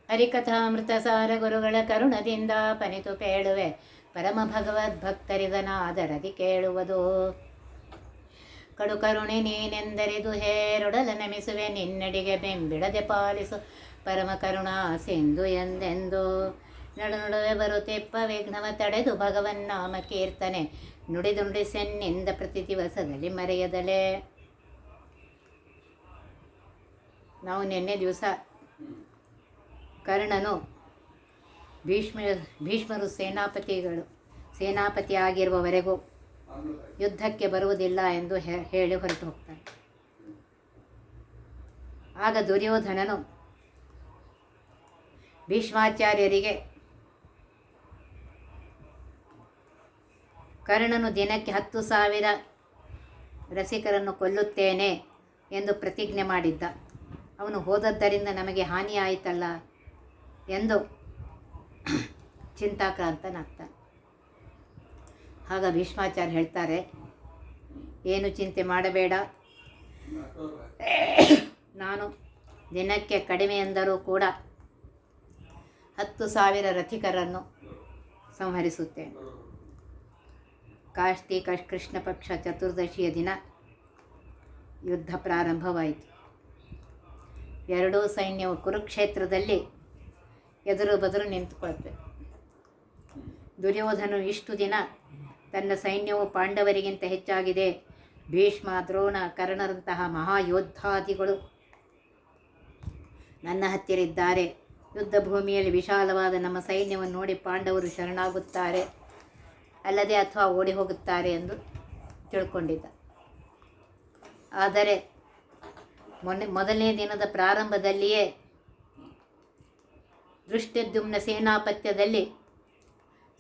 ಹರಿಕಥಾಮೃತ ಸಾರ ಗುರುಗಳ ಕರುಣದಿಂದ ಪನಿತು ಪೇಳುವೆ, ಪರಮ ಭಗವದ್ಭಕ್ತರಿದನಾದರದಿ ಕೇಳುವುದು. ಕಡು ಕರುಣೆ ನೀನೆಂದರಿದು ಹೇರೊಡಲ ನಮಿಸುವೆ, ನಿನ್ನಡಿಗೆ ಬೆಂಬಿಡದೆ ಪಾಲಿಸು ಪರಮ ಕರುಣಾ ಸಿಂಧು ಎಂದೆಂದು. ನಡುವೆ ಬರುತ್ತಿಪ್ಪ ವಿಘ್ನವ ತಡೆದು ಭಗವನ್ನಾಮ ಕೀರ್ತನೆ, ನುಡಿದುಂಡಿಸೆನ್ನಿಂದ ಪ್ರತಿ ದಿವಸದಲ್ಲಿ ಮರೆಯದಲೆ. ನಾವು ನಿನ್ನೆ ದಿವಸ ಕರ್ಣನು ಭೀಷ್ಮರು ಸೇನಾಪತಿ ಆಗಿರುವವರೆಗೂ ಯುದ್ಧಕ್ಕೆ ಬರುವುದಿಲ್ಲ ಎಂದು ಹೇಳಿ ಹೊರಟು ಹೋಗ್ತಾನೆ. ಆಗ ದುರ್ಯೋಧನನು ಭೀಷ್ಮಾಚಾರ್ಯರಿಗೆ ಕರ್ಣನು ದಿನಕ್ಕೆ 10,000 ರಸಿಕರನ್ನು ಕೊಲ್ಲುತ್ತೇನೆ ಎಂದು ಪ್ರತಿಜ್ಞೆ ಮಾಡಿದ್ದ. ಅವನು ಹೋದದ್ದರಿಂದ ನಮಗೆ ಹಾನಿಯಾಯಿತಲ್ಲ ಎಂದು ಚಿಂತಾಕ್ರಾಂತನಾಗ್ತಾನೆ. ಆಗ ಭೀಷ್ಮಾಚಾರ್ಯ ಹೇಳ್ತಾರೆ, ಏನು ಚಿಂತೆ ಮಾಡಬೇಡ, ನಾನು ದಿನಕ್ಕೆ ಕಡಿಮೆ ಎಂದರೂ ಕೂಡ 10,000 ರಥಿಕರನ್ನು ಸಂಹರಿಸುತ್ತೇನೆ. ಕಾರ್ತಿಕ ಕೃಷ್ಣ ಪಕ್ಷ ಚತುರ್ದಶಿಯ ದಿನ ಯುದ್ಧ ಪ್ರಾರಂಭವಾಯಿತು. ಎರಡೂ ಸೈನ್ಯವು ಕುರುಕ್ಷೇತ್ರದಲ್ಲಿ ಎದುರು ಬದುರು ನಿಂತುಕೊಳ್ತವೆ. ದುರ್ಯೋಧನು ಇಷ್ಟು ದಿನ ತನ್ನ ಸೈನ್ಯವು ಪಾಂಡವರಿಗಿಂತ ಹೆಚ್ಚಾಗಿದೆ, ಭೀಷ್ಮ ದ್ರೋಣ ಕರ್ಣರಂತಹ ಮಹಾಯೋದ್ಧಾದಿಗಳು ನನ್ನ ಹತ್ತಿರ ಇದ್ದಾರೆ, ಯುದ್ಧ ಭೂಮಿಯಲ್ಲಿ ವಿಶಾಲವಾದ ನಮ್ಮ ಸೈನ್ಯವನ್ನು ನೋಡಿ ಪಾಂಡವರು ಶರಣಾಗುತ್ತಾರೆ ಅಲ್ಲದೆ ಅಥವಾ ಓಡಿ ಹೋಗುತ್ತಾರೆ ಎಂದು ತಿಳ್ಕೊಂಡಿದ್ದ. ಆದರೆ ಮೊದಲನೇ ದಿನದ ಪ್ರಾರಂಭದಲ್ಲಿಯೇ ದೃಷ್ಟದ್ಯುಮ್ನ ಸೇನಾಪತ್ಯದಲ್ಲಿ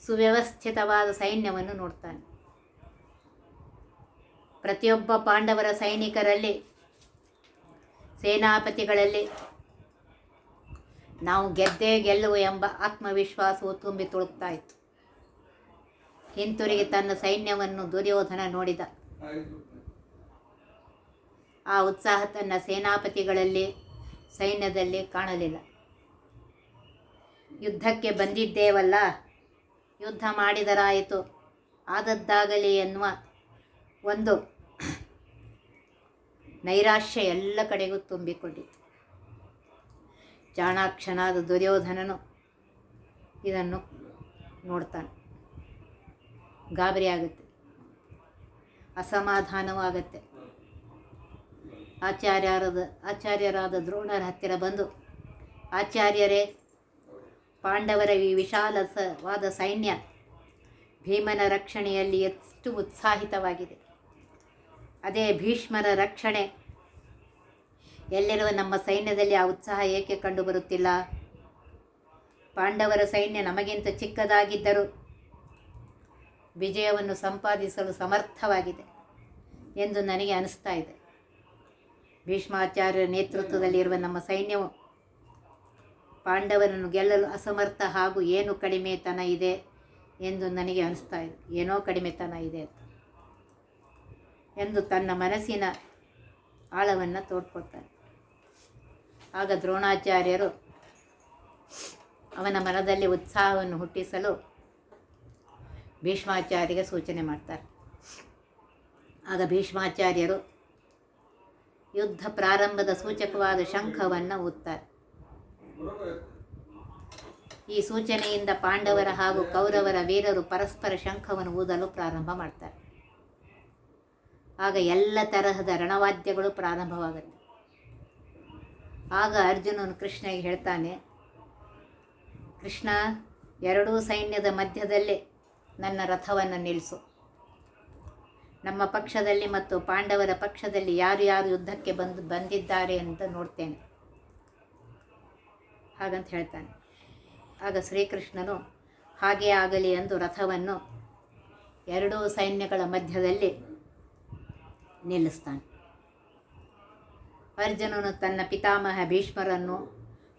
ಸುವ್ಯವಸ್ಥಿತವಾದ ಸೈನ್ಯವನ್ನು ನೋಡ್ತಾನೆ. ಪ್ರತಿಯೊಬ್ಬ ಪಾಂಡವರ ಸೈನಿಕರಲ್ಲಿ, ಸೇನಾಪತಿಗಳಲ್ಲಿ ನಾವು ಗೆದ್ದೇ ಗೆಲ್ಲುವು ಎಂಬ ಆತ್ಮವಿಶ್ವಾಸವು ತುಂಬಿ ತುಳುಕ್ತಾ ಇತ್ತು. ಹಿಂತಿರುಗಿ ತನ್ನ ಸೈನ್ಯವನ್ನು ದುರ್ಯೋಧನ ನೋಡಿದ. ಆ ಉತ್ಸಾಹ ತನ್ನ ಸೇನಾಪತಿಗಳಲ್ಲಿ, ಸೈನ್ಯದಲ್ಲಿ ಕಾಣಲಿಲ್ಲ. ಯುದ್ಧಕ್ಕೆ ಬಂದಿದ್ದೇವಲ್ಲ, ಯುದ್ಧ ಮಾಡಿದರಾಯಿತು, ಆದದ್ದಾಗಲಿ ಎನ್ನುವ ಒಂದು ನೈರಾಶ್ಯ ಎಲ್ಲ ಕಡೆಗೂ ತುಂಬಿಕೊಂಡಿತು. ಚಾಣಾಕ್ಷನಾದ ದುರ್ಯೋಧನನು ಇದನ್ನು ನೋಡ್ತಾನೆ. ಗಾಬರಿ ಆಗುತ್ತೆ, ಅಸಮಾಧಾನವೂ ಆಗುತ್ತೆ. ಆಚಾರ್ಯರಾದ ದ್ರೋಣರ ಹತ್ತಿರ ಬಂದು, ಆಚಾರ್ಯರೇ, ಪಾಂಡವರ ಈ ವಿಶಾಲವಾದ ಸೈನ್ಯ ಭೀಮನ ರಕ್ಷಣೆಯಲ್ಲಿ ಎಷ್ಟು ಉತ್ಸಾಹಿತವಾಗಿದೆ, ಅದೇ ಭೀಷ್ಮರ ರಕ್ಷಣೆ ಎಲ್ಲಿರುವ ನಮ್ಮ ಸೈನ್ಯದಲ್ಲಿ ಆ ಉತ್ಸಾಹ ಏಕೆ ಕಂಡುಬರುತ್ತಿಲ್ಲ? ಪಾಂಡವರ ಸೈನ್ಯ ನಮಗಿಂತ ಚಿಕ್ಕದಾಗಿದ್ದರೂ ವಿಜಯವನ್ನು ಸಂಪಾದಿಸಲು ಸಮರ್ಥವಾಗಿದೆ ಎಂದು ನನಗೆ ಅನಿಸ್ತಾ ಇದೆ. ಭೀಷ್ಮಾಚಾರ್ಯರ ನೇತೃತ್ವದಲ್ಲಿರುವ ನಮ್ಮ ಸೈನ್ಯವು ಪಾಂಡವರನ್ನು ಗೆಲ್ಲಲು ಅಸಮರ್ಥ ಹಾಗೂ ಏನು ಕಡಿಮೆತನ ಇದೆ ಎಂದು ನನಗೆ ಅನಿಸ್ತಾ ಇದೆ. ಏನೋ ಕಡಿಮೆತನ ಇದೆ ಎಂದು ತನ್ನ ಮನಸ್ಸಿನ ಆಳವನ್ನು ತೋಡ್ಕೊಳ್ತಾನೆ. ಆಗ ದ್ರೋಣಾಚಾರ್ಯರು ಅವನ ಮನದಲ್ಲಿ ಉತ್ಸಾಹವನ್ನು ಹುಟ್ಟಿಸಲು ಭೀಷ್ಮಾಚಾರ್ಯರಿಗೆ ಸೂಚನೆ ಮಾಡ್ತಾರೆ. ಆಗ ಭೀಷ್ಮಾಚಾರ್ಯರು ಯುದ್ಧ ಪ್ರಾರಂಭದ ಸೂಚಕವಾದ ಶಂಖವನ್ನು ಊದ್ತಾರೆ. ಈ ಸೂಚನೆಯಿಂದ ಪಾಂಡವರ ಹಾಗೂ ಕೌರವರ ವೀರರು ಪರಸ್ಪರ ಶಂಖವನ್ನು ಊದಲು ಪ್ರಾರಂಭ ಮಾಡ್ತಾರೆ. ಆಗ ಎಲ್ಲ ತರಹದ ರಣವಾದ್ಯಗಳು ಪ್ರಾರಂಭವಾಗುತ್ತೆ. ಆಗ ಅರ್ಜುನನು ಕೃಷ್ಣನಿಗೆ ಹೇಳ್ತಾನೆ, ಕೃಷ್ಣ, ಎರಡೂ ಸೈನ್ಯದ ಮಧ್ಯದಲ್ಲೇ ನನ್ನ ರಥವನ್ನು ನಿಲ್ಲಿಸು. ನಮ್ಮ ಪಕ್ಷದಲ್ಲಿ ಮತ್ತು ಪಾಂಡವರ ಪಕ್ಷದಲ್ಲಿ ಯಾರು ಯುದ್ಧಕ್ಕೆ ಬಂದಿದ್ದಾರೆ ಅಂತ ನೋಡ್ತೇನೆ ಹಾಗಂತ ಹೇಳ್ತಾನೆ. ಆಗ ಶ್ರೀಕೃಷ್ಣನು ಹಾಗೇ ಆಗಲಿ ಎಂದು ರಥವನ್ನು ಎರಡೂ ಸೈನ್ಯಗಳ ಮಧ್ಯದಲ್ಲಿ ನಿಲ್ಲಿಸ್ತಾನೆ. ಅರ್ಜುನನು ತನ್ನ ಪಿತಾಮಹ ಭೀಷ್ಮರನ್ನು,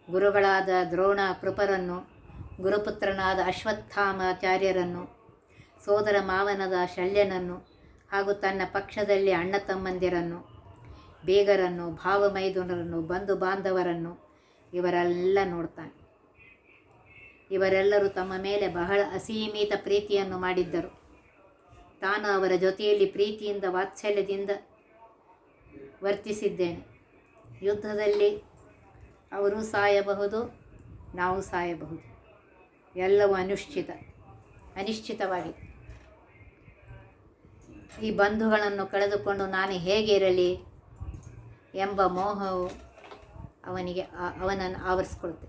ಗುರುಗಳಾದ ದ್ರೋಣ ಕೃಪರನ್ನು, ಗುರುಪುತ್ರನಾದ ಅಶ್ವತ್ಥಾಮಾಚಾರ್ಯರನ್ನು, ಸೋದರ ಮಾವನದ ಶಲ್ಯನನ್ನು ಹಾಗೂ ತನ್ನ ಪಕ್ಷದಲ್ಲಿ ಅಣ್ಣ ತಮ್ಮಂದಿರನ್ನು, ಬೇಗರನ್ನು, ಭಾವಮೈದುನರನ್ನು, ಬಂಧು ಬಾಂಧವರನ್ನು ಇವರೆಲ್ಲ ನೋಡ್ತಾನೆ. ಇವರೆಲ್ಲರೂ ತಮ್ಮ ಮೇಲೆ ಬಹಳ ಅಸೀಮಿತ ಪ್ರೀತಿಯನ್ನು ಮಾಡಿದ್ದರು. ತಾನು ಅವರ ಜೊತೆಯಲ್ಲಿ ಪ್ರೀತಿಯಿಂದ ವಾತ್ಸಲ್ಯದಿಂದ ವರ್ತಿಸಿದ್ದೇನೆ. ಯುದ್ಧದಲ್ಲಿ ಅವರು ಸಾಯಬಹುದು, ನಾವು ಸಾಯಬಹುದು. ಎಲ್ಲವೂ ಅನಿಶ್ಚಿತವಾಗಿದೆ. ಈ ಬಂಧುಗಳನ್ನು ಕಳೆದುಕೊಂಡು ನಾನು ಹೇಗೆ ಇರಲಿ ಎಂಬ ಮೋಹವು ಅವನನ್ನು ಆವರಿಸಿಕೊಳ್ಳುತ್ತೆ.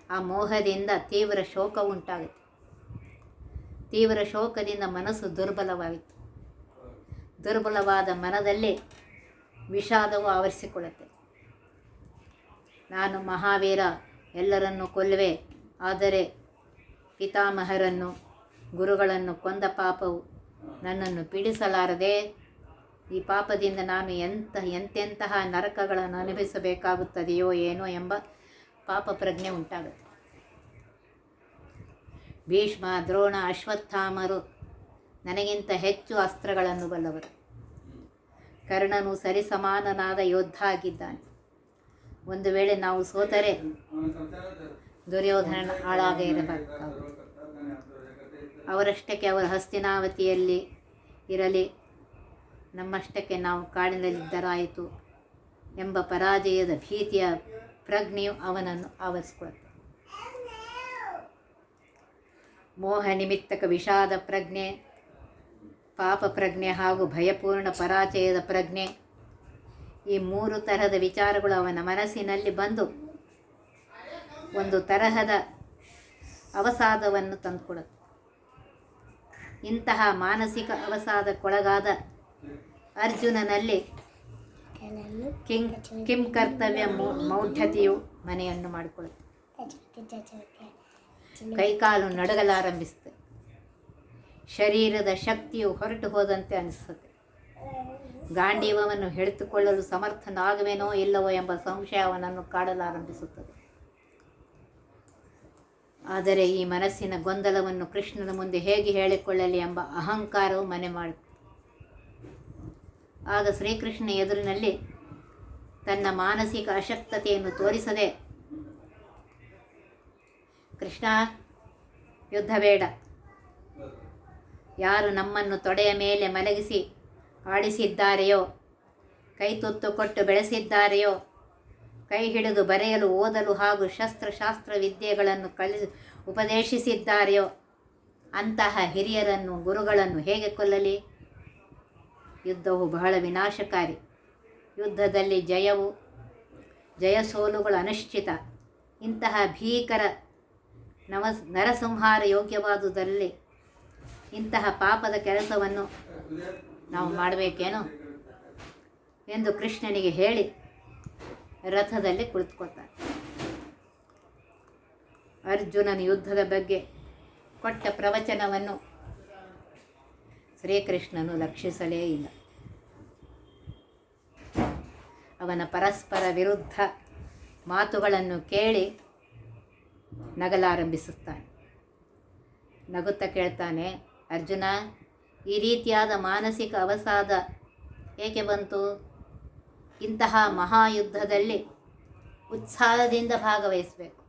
ಆ ಮೋಹದಿಂದ ತೀವ್ರ ಶೋಕ ಉಂಟಾಗುತ್ತೆ. ತೀವ್ರ ಶೋಕದಿಂದ ಮನಸ್ಸು ದುರ್ಬಲವಾಯಿತು. ದುರ್ಬಲವಾದ ಮನದಲ್ಲಿ ವಿಷಾದವು ಆವರಿಸಿಕೊಳ್ಳುತ್ತೆ. ನಾನು ಮಹಾವೀರ, ಎಲ್ಲರನ್ನೂ ಕೊಲ್ಲುವೆ, ಆದರೆ ಪಿತಾಮಹರನ್ನು ಗುರುಗಳನ್ನು ಕೊಂದ ಪಾಪವು ನನ್ನನ್ನು ಪೀಡಿಸಲಾರದೆ. ಈ ಪಾಪದಿಂದ ನಾನು ಎಂತೆಂತಹ ನರಕಗಳನ್ನು ಅನುಭವಿಸಬೇಕಾಗುತ್ತದೆಯೋ ಏನೋ ಎಂಬ ಪಾಪ ಪ್ರಜ್ಞೆ ಉಂಟಾಗುತ್ತೆ. ಭೀಷ್ಮ, ದ್ರೋಣ, ಅಶ್ವತ್ಥಾಮರು ನನಗಿಂತ ಹೆಚ್ಚು ಅಸ್ತ್ರಗಳನ್ನು ಬಲ್ಲವರು. ಕರ್ಣನು ಸರಿಸಮಾನನಾದ ಯೋಧ ಆಗಿದ್ದಾನೆ. ಒಂದು ವೇಳೆ ನಾವು ಸೋತರೆ ದುರ್ಯೋಧನನ ಆಳಾಗ ಇರಬೇಕಾಗುತ್ತದೆ. ಅವರಷ್ಟಕ್ಕೆ ಅವರು ಹಸ್ತಿನಾವತಿಯಲ್ಲಿ ಇರಲಿ, ನಮ್ಮಷ್ಟಕ್ಕೆ ನಾವು ಕಾಡಿನಲ್ಲಿದ್ದರಾಯಿತು ಎಂಬ ಪರಾಜಯದ ಭೀತಿಯ ಪ್ರಜ್ಞೆಯು ಅವನನ್ನು ಆವರಿಸಿಕೊಳ್ಳುತ್ತೆ. ಮೋಹ ನಿಮಿತ್ತಕ ವಿಷಾದ ಪ್ರಜ್ಞೆ, ಪಾಪ ಪ್ರಜ್ಞೆ ಹಾಗೂ ಭಯಪೂರ್ಣ ಪರಾಜಯದ ಪ್ರಜ್ಞೆ, ಈ 3 ತರಹದ ವಿಚಾರಗಳು ಅವನ ಮನಸ್ಸಿನಲ್ಲಿ ಬಂದು ಒಂದು ತರಹದ ಅವಸಾದವನ್ನು ತಂದುಕೊಡುತ್ತೆ. ಇಂತಹ ಮಾನಸಿಕ ಅವಸಾದಕ್ಕೊಳಗಾದ ಅರ್ಜುನನಲ್ಲಿ ಕಿಂ ಕರ್ತವ್ಯ ಮೌಢ್ಯತೆಯು ಮನೆಯನ್ನು ಮಾಡಿಕೊಳ್ಳುತ್ತೆ. ಕೈಕಾಲು ನಡಗಲಾರಂಭಿಸುತ್ತೆ. ಶರೀರದ ಶಕ್ತಿಯು ಹೊರಟು ಹೋದಂತೆ ಅನಿಸುತ್ತೆ. ಗಾಂಡೀವವನ್ನು ಹಿಡಿದುಕೊಳ್ಳಲು ಸಮರ್ಥನಾಗುವೆನೋ ಇಲ್ಲವೋ ಎಂಬ ಸಂಶಯ ಅವನನ್ನು ಕಾಡಲಾರಂಭಿಸುತ್ತದೆ. ಆದರೆ ಈ ಮನಸ್ಸಿನ ಗೊಂದಲವನ್ನು ಕೃಷ್ಣನ ಮುಂದೆ ಹೇಗೆ ಹೇಳಿಕೊಳ್ಳಲಿ ಎಂಬ ಅಹಂಕಾರವು ಮನೆ ಮಾಡುತ್ತೆ. ಆಗ ಶ್ರೀಕೃಷ್ಣ ಎದುರಿನಲ್ಲಿ ತನ್ನ ಮಾನಸಿಕ ಅಶಕ್ತತೆಯನ್ನು ತೋರಿಸದೆ, ಕೃಷ್ಣ, ಯುದ್ಧ ಬೇಡ. ಯಾರು ನಮ್ಮನ್ನು ತೊಡೆಯ ಮೇಲೆ ಮಲಗಿಸಿ ಆಡಿಸಿದ್ದಾರೆಯೋ, ಕೈ ತುತ್ತು ಕೊಟ್ಟು ಬೆಳೆಸಿದ್ದಾರೆಯೋ, ಕೈ ಹಿಡಿದು ಬರೆಯಲು ಓದಲು ಹಾಗೂ ಶಸ್ತ್ರಶಾಸ್ತ್ರ ವಿದ್ಯೆಗಳನ್ನು ಉಪದೇಶಿಸಿದ್ದಾರೆಯೋ ಅಂತಹ ಹಿರಿಯರನ್ನು ಗುರುಗಳನ್ನು ಹೇಗೆ ಕೊಲ್ಲಲಿ? ಯುದ್ಧವು ಬಹಳ ವಿನಾಶಕಾರಿ. ಯುದ್ಧದಲ್ಲಿ ಜಯಸೋಲುಗಳು ಅನಿಶ್ಚಿತ. ಇಂತಹ ಭೀಕರ ನರಸಂಹಾರ ಯೋಗ್ಯವಾದುದರಲ್ಲಿ ಇಂತಹ ಪಾಪದ ಕೆಲಸವನ್ನು ನಾವು ಮಾಡಬೇಕೇನೋ ಎಂದು ಕೃಷ್ಣನಿಗೆ ಹೇಳಿ ರಥದಲ್ಲಿ ಕುಳಿತುಕೊಳ್ತಾನೆ. ಅರ್ಜುನನ ಯುದ್ಧದ ಬಗ್ಗೆ ಕೊಟ್ಟ ಪ್ರವಚನವನ್ನು ಶ್ರೀಕೃಷ್ಣನು ಲಕ್ಷಿಸಲೇ ಇಲ್ಲ. ಅವನ ಪರಸ್ಪರ ವಿರುದ್ಧ ಮಾತುಗಳನ್ನು ಕೇಳಿ ನಗಲಾರಂಭಿಸುತ್ತಾನೆ. ನಗುತ್ತಾ ಕೇಳ್ತಾನೆ, ಅರ್ಜುನ, ಈ ರೀತಿಯಾದ ಮಾನಸಿಕ ಅವಸಾದ ಏಕೆ ಬಂತು? ಇಂತಹ ಮಹಾಯುದ್ಧದಲ್ಲಿ ಉತ್ಸಾಹದಿಂದ ಭಾಗವಹಿಸಬೇಕು.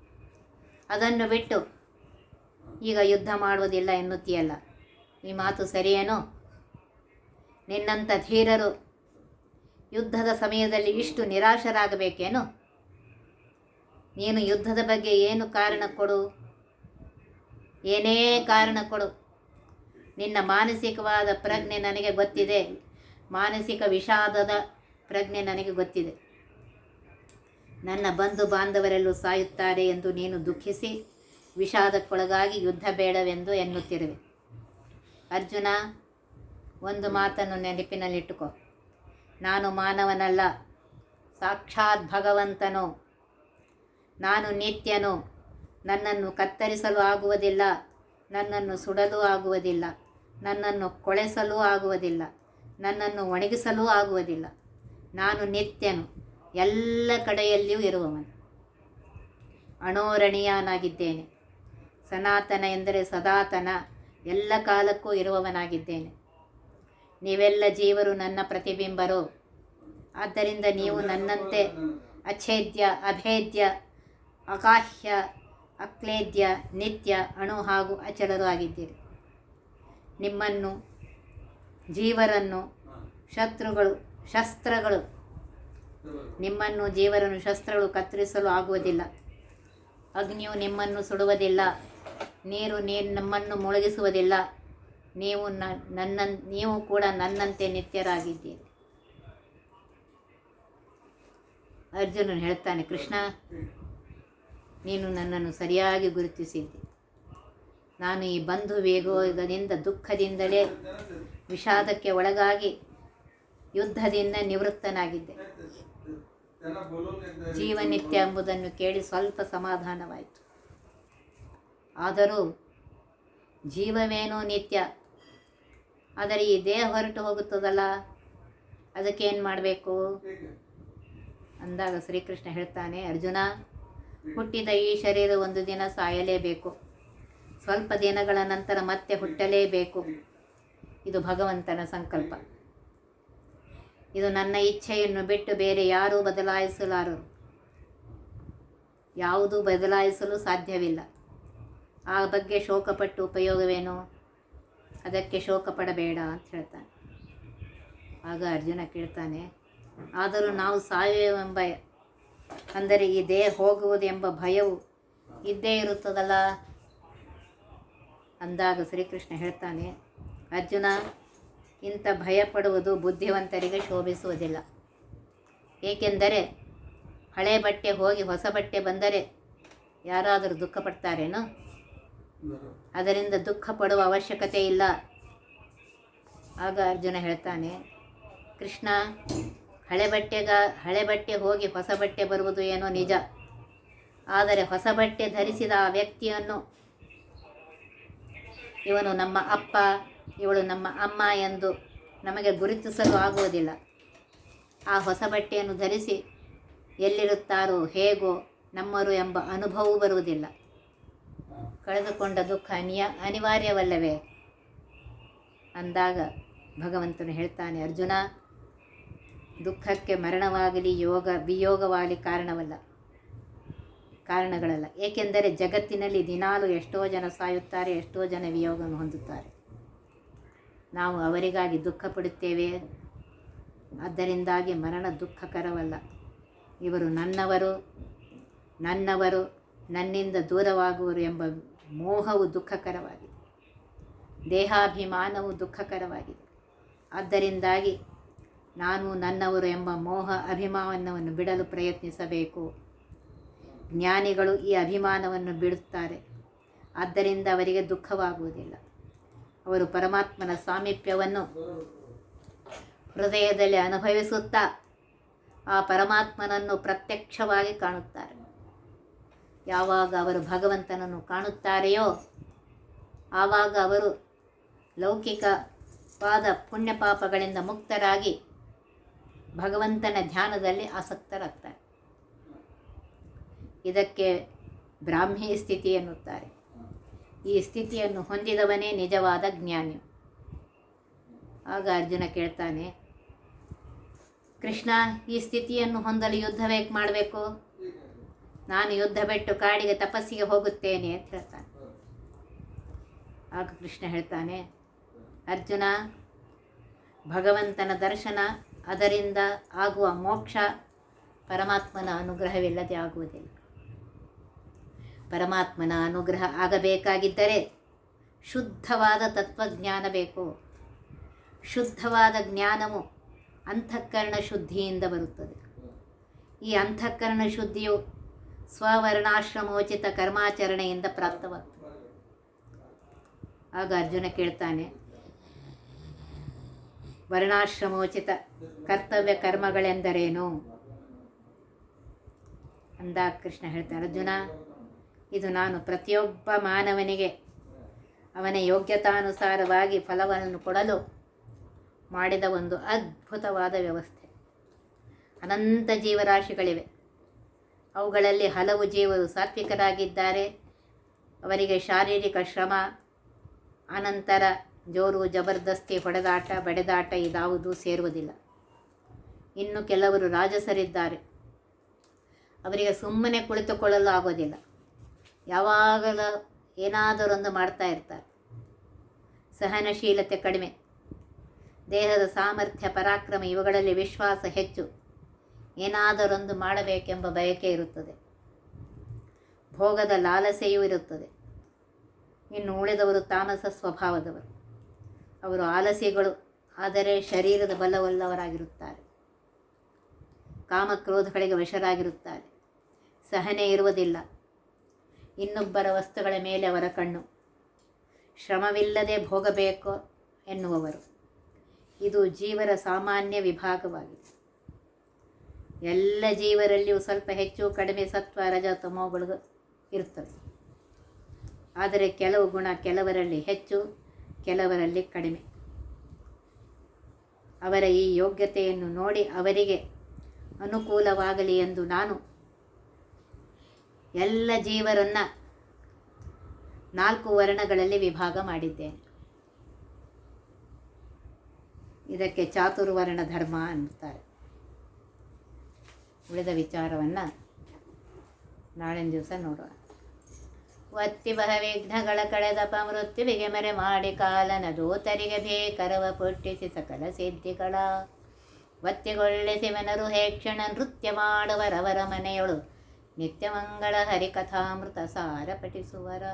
ಅದನ್ನು ಬಿಟ್ಟು ಈಗ ಯುದ್ಧ ಮಾಡುವುದಿಲ್ಲ ಎನ್ನುತ್ತೀಯಲ್ಲ, ಈ ಮಾತು ಸರಿಯೇನೋ? ನಿನ್ನಂಥ ಧೀರರು ಯುದ್ಧದ ಸಮಯದಲ್ಲಿ ಇಷ್ಟು ನಿರಾಶರಾಗಬೇಕೇನು? ನೀನು ಯುದ್ಧದ ಬಗ್ಗೆ ಏನು ಕಾರಣ ಕೊಡು, ಏನೇ ಕಾರಣ ಕೊಡು. ನಿನ್ನ ಮಾನಸಿಕವಾದ ಪ್ರಜ್ಞೆ ನನಗೆ ಗೊತ್ತಿದೆ. ಮಾನಸಿಕ ವಿಷಾದದ ಪ್ರಜ್ಞೆ ನನಗೆ ಗೊತ್ತಿದೆ. ನನ್ನ ಬಂಧು ಬಾಂಧವರೆಲ್ಲೂ ಸಾಯುತ್ತಾರೆ ಎಂದು ನೀನು ದುಃಖಿಸಿ ವಿಷಾದಕ್ಕೊಳಗಾಗಿ ಯುದ್ಧ ಬೇಡವೆಂದು ಎನ್ನುತ್ತಿರುವೆ. ಅರ್ಜುನ, ಒಂದು ಮಾತನ್ನು ನೆನಪಿನಲ್ಲಿಟ್ಟುಕೋ. ನಾನು ಮಾನವನಲ್ಲ, ಸಾಕ್ಷಾತ್ ಭಗವಂತನು. ನಾನು ನಿತ್ಯನು. ನನ್ನನ್ನು ಕತ್ತರಿಸಲು ಆಗುವುದಿಲ್ಲ, ನನ್ನನ್ನು ಸುಡಲು ಆಗುವುದಿಲ್ಲ, ನನ್ನನ್ನು ಕೊಳೆಸಲು ಆಗುವುದಿಲ್ಲ, ನನ್ನನ್ನು ಒಣಗಿಸಲೂ ಆಗುವುದಿಲ್ಲ. ನಾನು ನಿತ್ಯನು, ಎಲ್ಲ ಕಡೆಯಲ್ಲಿಯೂ ಇರುವವನು. ಅಣೋರಣೀಯನಾಗಿದ್ದೇನೆ. ಸನಾತನ ಎಂದರೆ ಸದಾತನ, ಎಲ್ಲ ಕಾಲಕ್ಕೂ ಇರುವವನಾಗಿದ್ದೇನೆ. ನೀವೆಲ್ಲ ಜೀವರು ನನ್ನ ಪ್ರತಿಬಿಂಬರು. ಆದ್ದರಿಂದ ನೀವು ನನ್ನಂತೆ ಅಛೇದ್ಯ, ಅಭೇದ್ಯ, ಅಗಾಹ್ಯ, ಅಕ್ಲೇದ್ಯ, ನಿತ್ಯ, ಅಣು ಹಾಗೂ ಅಚಲರು ಆಗಿದ್ದೀರಿ. ನಿಮ್ಮನ್ನು ಜೀವರನ್ನು ಶಸ್ತ್ರಗಳು ಕತ್ತರಿಸಲು ಆಗುವುದಿಲ್ಲ. ಅಗ್ನಿಯು ನಿಮ್ಮನ್ನು ಸುಡುವುದಿಲ್ಲ. ನೀರು ನಮ್ಮನ್ನು ಮುಳುಗಿಸುವುದಿಲ್ಲ. ನೀವು ಕೂಡ ನನ್ನಂತೆ ನಿತ್ಯರಾಗಿದ್ದೀರಿ. ಅರ್ಜುನನು ಹೇಳ್ತಾನೆ, ಕೃಷ್ಣ, ನೀನು ನನ್ನನ್ನು ಸರಿಯಾಗಿ ಗುರುತಿಸಿದ್ದಿ. ನಾನು ಈ ಬಂಧು ವೇಗದಿಂದ ದುಃಖದಿಂದಲೇ ವಿಷಾದಕ್ಕೆ ಒಳಗಾಗಿ ಯುದ್ಧದಿಂದ ನಿವೃತ್ತನಾಗಿದ್ದೆ. ಜೀವನಿತ್ಯ ಎಂಬುದನ್ನು ಕೇಳಿ ಸ್ವಲ್ಪ ಸಮಾಧಾನವಾಯಿತು. ಆದರೂ ಜೀವವೇನೋ ನಿತ್ಯ, ಆದರೆ ಈ ದೇಹ ಹೊರಟು ಹೋಗುತ್ತದಲ್ಲ, ಅದಕ್ಕೇನು ಮಾಡಬೇಕು ಅಂದಾಗ ಶ್ರೀಕೃಷ್ಣ ಹೇಳ್ತಾನೆ, ಅರ್ಜುನ, ಹುಟ್ಟಿದ ಈ ಶರೀರ ಒಂದು ದಿನ ಸಾಯಲೇಬೇಕು. ಸ್ವಲ್ಪ ದಿನಗಳ ನಂತರ ಮತ್ತೆ ಹುಟ್ಟಲೇಬೇಕು. ಇದು ಭಗವಂತನ ಸಂಕಲ್ಪ. ಇದು ನನ್ನ ಇಚ್ಛೆಯನ್ನು ಬಿಟ್ಟು ಬೇರೆ ಯಾರೂ ಬದಲಾಯಿಸಲಾರರು. ಯಾವುದೂ ಬದಲಾಯಿಸಲು ಸಾಧ್ಯವಿಲ್ಲ. ಆ ಬಗ್ಗೆ ಶೋಕಪಟ್ಟು ಉಪಯೋಗವೇನು? ಅದಕ್ಕೆ ಶೋಕ ಪಡಬೇಡ ಅಂತ ಹೇಳ್ತಾನೆ. ಆಗ ಅರ್ಜುನ ಕೇಳ್ತಾನೆ, ಆದರೂ ನಾವು ಸಾಯುವೆವೆಂಬ, ಅಂದರೆ ಈ ದೇಹ ಹೋಗುವುದು ಎಂಬ ಭಯವು ಇದ್ದೇ ಇರುತ್ತದಲ್ಲ ಅಂದಾಗ ಶ್ರೀಕೃಷ್ಣ ಹೇಳ್ತಾನೆ, ಅರ್ಜುನ, ಇಂಥ ಭಯಪಡುವುದು ಬುದ್ಧಿವಂತರಿಗೆ ಶೋಭಿಸುವುದಿಲ್ಲ. ಏಕೆಂದರೆ ಹಳೆ ಬಟ್ಟೆ ಹೋಗಿ ಹೊಸ ಬಟ್ಟೆ ಬಂದರೆ ಯಾರಾದರೂ ದುಃಖ ಪಡ್ತಾರೇನೋ? ಅದರಿಂದ ದುಃಖ ಪಡುವ ಅವಶ್ಯಕತೆ ಇಲ್ಲ. ಆಗ ಅರ್ಜುನ ಹೇಳ್ತಾನೆ, ಕೃಷ್ಣ, ಹಳೆ ಬಟ್ಟೆ ಹೋಗಿ ಹೊಸ ಬಟ್ಟೆ ಬರುವುದು ಏನೋ ನಿಜ. ಆದರೆ ಹೊಸ ಬಟ್ಟೆ ಧರಿಸಿದ ಆ ವ್ಯಕ್ತಿಯನ್ನು ಇವನು ನಮ್ಮ ಅಪ್ಪ, ಇವಳು ನಮ್ಮ ಅಮ್ಮ ಎಂದು ನಮಗೆ ಗುರುತಿಸಲು ಆಗುವುದಿಲ್ಲ. ಆ ಹೊಸ ಬಟ್ಟೆಯನ್ನು ಧರಿಸಿ ಎಲ್ಲಿರುತ್ತಾರೋ ಹೇಗೋ ನಮ್ಮರು ಎಂಬ ಅನುಭವವೂ ಬರುವುದಿಲ್ಲ. ಕಳೆದುಕೊಂಡ ದುಃಖ ಅನಿವಾರ್ಯವಲ್ಲವೇ ಅಂದಾಗ ಭಗವಂತನು ಹೇಳ್ತಾನೆ, ಅರ್ಜುನ, ದುಃಖಕ್ಕೆ ಮರಣವಾಗಲಿ ವಿಯೋಗವಾಗಲಿ ಕಾರಣಗಳಲ್ಲ. ಏಕೆಂದರೆ ಜಗತ್ತಿನಲ್ಲಿ ದಿನಾಲೂ ಎಷ್ಟೋ ಜನ ಸಾಯುತ್ತಾರೆ, ಎಷ್ಟೋ ಜನ ವಿಯೋಗವನ್ನು ಹೊಂದುತ್ತಾರೆ. ನಾವು ಅವರಿಗಾಗಿ ದುಃಖ ಪಡುತ್ತೇವೆ. ಆದ್ದರಿಂದಾಗಿ ಮರಣ ದುಃಖಕರವಲ್ಲ. ಇವರು ನನ್ನವರು ನನ್ನಿಂದ ದೂರವಾಗುವರು ಎಂಬ ಮೋಹವು ದುಃಖಕರವಾಗಿದೆ. ದೇಹಾಭಿಮಾನವು ದುಃಖಕರವಾಗಿದೆ. ಆದ್ದರಿಂದಾಗಿ ನಾನು ನನ್ನವರು ಎಂಬ ಮೋಹ ಅಭಿಮಾನವನ್ನು ಬಿಡಲು ಪ್ರಯತ್ನಿಸಬೇಕು. ಜ್ಞಾನಿಗಳು ಈ ಅಭಿಮಾನವನ್ನು ಬಿಡುತ್ತಾರೆ. ಆದ್ದರಿಂದ ಅವರಿಗೆ ದುಃಖವಾಗುವುದಿಲ್ಲ. ಅವರು ಪರಮಾತ್ಮನ ಸಾಮೀಪ್ಯವನ್ನು ಹೃದಯದಲ್ಲಿ ಅನುಭವಿಸುತ್ತಾ ಆ ಪರಮಾತ್ಮನನ್ನು ಪ್ರತ್ಯಕ್ಷವಾಗಿ ಕಾಣುತ್ತಾರೆ. ಯಾವಾಗ ಅವರು ಭಗವಂತನನ್ನು ಕಾಣುತ್ತಾರೆಯೋ ಆವಾಗ ಅವರು ಲೌಕಿಕವಾದ ಪುಣ್ಯಪಾಪಗಳಿಂದ ಮುಕ್ತರಾಗಿ ಭಗವಂತನ ಧ್ಯಾನದಲ್ಲಿ ಆಸಕ್ತರಾಗ್ತಾರೆ. ಇದಕ್ಕೆ ಬ್ರಾಹ್ಮಿ ಸ್ಥಿತಿ ಎನ್ನುತ್ತಾರೆ. ಈ ಸ್ಥಿತಿಯನ್ನು ಹೊಂದಿದವನೇ ನಿಜವಾದ ಜ್ಞಾನಿ. ಆಗ ಅರ್ಜುನ ಕೇಳ್ತಾನೆ, ಕೃಷ್ಣ, ಈ ಸ್ಥಿತಿಯನ್ನು ಹೊಂದಲು ಯುದ್ಧ ಬೇಕೆ ಮಾಡಬೇಕು. ನಾನು ಯುದ್ಧ ಬಿಟ್ಟು ಕಾಡಿಗೆ ತಪಸ್ಸಿಗೆ ಹೋಗುತ್ತೇನೆ ಅಂತ ಹೇಳ್ತಾನೆ. ಆಗ ಕೃಷ್ಣ ಹೇಳ್ತಾನೆ, ಅರ್ಜುನ, ಭಗವಂತನ ದರ್ಶನ, ಅದರಿಂದ ಆಗುವ ಮೋಕ್ಷ ಪರಮಾತ್ಮನ ಅನುಗ್ರಹವಿಲ್ಲದೆ ಆಗುವುದಿಲ್ಲ. ಪರಮಾತ್ಮನ ಅನುಗ್ರಹ ಆಗಬೇಕಾಗಿದ್ದರೆ ಶುದ್ಧವಾದ ತತ್ವಜ್ಞಾನ ಬೇಕು. ಶುದ್ಧವಾದ ಜ್ಞಾನವು ಅಂತಃಕರಣ ಶುದ್ಧಿಯಿಂದ ಬರುತ್ತದೆ. ಈ ಅಂತಃಕರಣ ಶುದ್ಧಿಯು ಸ್ವವರ್ಣಾಶ್ರಮೋಚಿತ ಕರ್ಮಾಚರಣೆಯಿಂದ ಪ್ರಾಪ್ತವಾಗ್ತದೆ. ಆಗ ಅರ್ಜುನ ಕೇಳ್ತಾನೆ, ವರ್ಣಾಶ್ರಮೋಚಿತ ಕರ್ತವ್ಯ ಕರ್ಮಗಳೆಂದರೇನು ಅಂದಾಗ ಕೃಷ್ಣ ಹೇಳ್ತಾನೆ, ಅರ್ಜುನ, ಇದು ನಾನು ಪ್ರತಿಯೊಬ್ಬ ಮಾನವನಿಗೆ ಅವನ ಯೋಗ್ಯತಾನುಸಾರವಾಗಿ ಫಲವನ್ನು ಕೊಡಲು ಮಾಡಿದ ಒಂದು ಅದ್ಭುತವಾದ ವ್ಯವಸ್ಥೆ. ಅನಂತ ಜೀವರಾಶಿಗಳಿವೆ. ಅವುಗಳಲ್ಲಿ ಹಲವು ಜೀವರು ಸಾತ್ವಿಕರಾಗಿದ್ದಾರೆ. ಅವರಿಗೆ ಶಾರೀರಿಕ ಶ್ರಮ, ಅನಂತರ ಜೋರು ಜಬರ್ದಸ್ತಿ, ಹೊಡೆದಾಟ, ಬಡೆದಾಟ ಇದಾವುದೂ ಸೇರುವುದಿಲ್ಲ. ಇನ್ನು ಕೆಲವರು ರಾಜಸರಿದ್ದಾರೆ. ಅವರಿಗೆ ಸುಮ್ಮನೆ ಕುಳಿತುಕೊಳ್ಳಲು ಆಗೋದಿಲ್ಲ. ಯಾವಾಗಲೂ ಏನಾದರೊಂದು ಮಾಡ್ತಾ ಇರ್ತಾರೆ. ಸಹನಶೀಲತೆ ಕಡಿಮೆ, ದೇಹದ ಸಾಮರ್ಥ್ಯ ಪರಾಕ್ರಮ ಇವುಗಳಲ್ಲಿ ವಿಶ್ವಾಸ ಹೆಚ್ಚು, ಏನಾದರೊಂದು ಮಾಡಬೇಕೆಂಬ ಬಯಕೆ ಇರುತ್ತದೆ, ಭೋಗದ ಲಾಲಸೆಯೂ ಇರುತ್ತದೆ. ಇನ್ನು ಉಳಿದವರು ತಾಮಸ ಸ್ವಭಾವದವರು. ಅವರು ಆಲಸಿಗಳು, ಆದರೆ ಶರೀರದ ಬಲವುಳ್ಳವರಾಗಿರುತ್ತಾರೆ. ಕಾಮಕ್ರೋಧಗಳಿಗೆ ವಶರಾಗಿರುತ್ತಾರೆ. ಸಹನೆ ಇರುವುದಿಲ್ಲ. ಇನ್ನೊಬ್ಬರ ವಸ್ತುಗಳ ಮೇಲೆ ಅವರ ಕಣ್ಣು. ಶ್ರಮವಿಲ್ಲದೆ ಭೋಗಬೇಕು ಎನ್ನುವವರು. ಇದು ಜೀವರ ಸಾಮಾನ್ಯ ವಿಭಾಗವಾಗಿದೆ. ಎಲ್ಲ ಜೀವರಲ್ಲಿಯೂ ಸ್ವಲ್ಪ ಹೆಚ್ಚು ಕಡಿಮೆ ಸತ್ವ ರಜ ತಮೋಗಳು ಇರ್ತವೆ. ಆದರೆ ಕೆಲವು ಗುಣ ಕೆಲವರಲ್ಲಿ ಹೆಚ್ಚು, ಕೆಲವರಲ್ಲಿ ಕಡಿಮೆ. ಅವರ ಈ ಯೋಗ್ಯತೆಯನ್ನು ನೋಡಿ ಅವರಿಗೆ ಅನುಕೂಲವಾಗಲಿ ಎಂದು ನಾನು ಎಲ್ಲ ಜೀವರನ್ನು 4 ವರ್ಣಗಳಲ್ಲಿ ವಿಭಾಗ ಮಾಡಿದ್ದೇನೆ. ಇದಕ್ಕೆ ಚಾತುರ್ವರ್ಣ ಧರ್ಮ ಅನ್ನುತ್ತಾರೆ. ಉಳಿದ ವಿಚಾರವನ್ನು ನಾಳಿನ ದಿವಸ ನೋಡೋಣ. ಒತ್ತಿ ವಿಘ್ನಗಳ ಕಳೆದಪ ಮೃತ್ಯುವಿಗೆ ಮರೆ ಮಾಡಿ ಕಾಲನ ದೂತರಿಗೆ ಬೇಕರವ ಪುಟ್ಟಿಸಿ ಸಕಲ ಸಿದ್ಧಿಗಳ ಒತ್ತಿಗೊಳ್ಳಿಸಿವನರು ಹೇಕ್ಷಣ ನೃತ್ಯ ಮಾಡುವರವರ ಮನೆಯೊಳು ನಿತ್ಯಮಂಗಳ ಹರಿಕಥಾಮೃತ ಸಾರ ಪಠಿಸುವರ.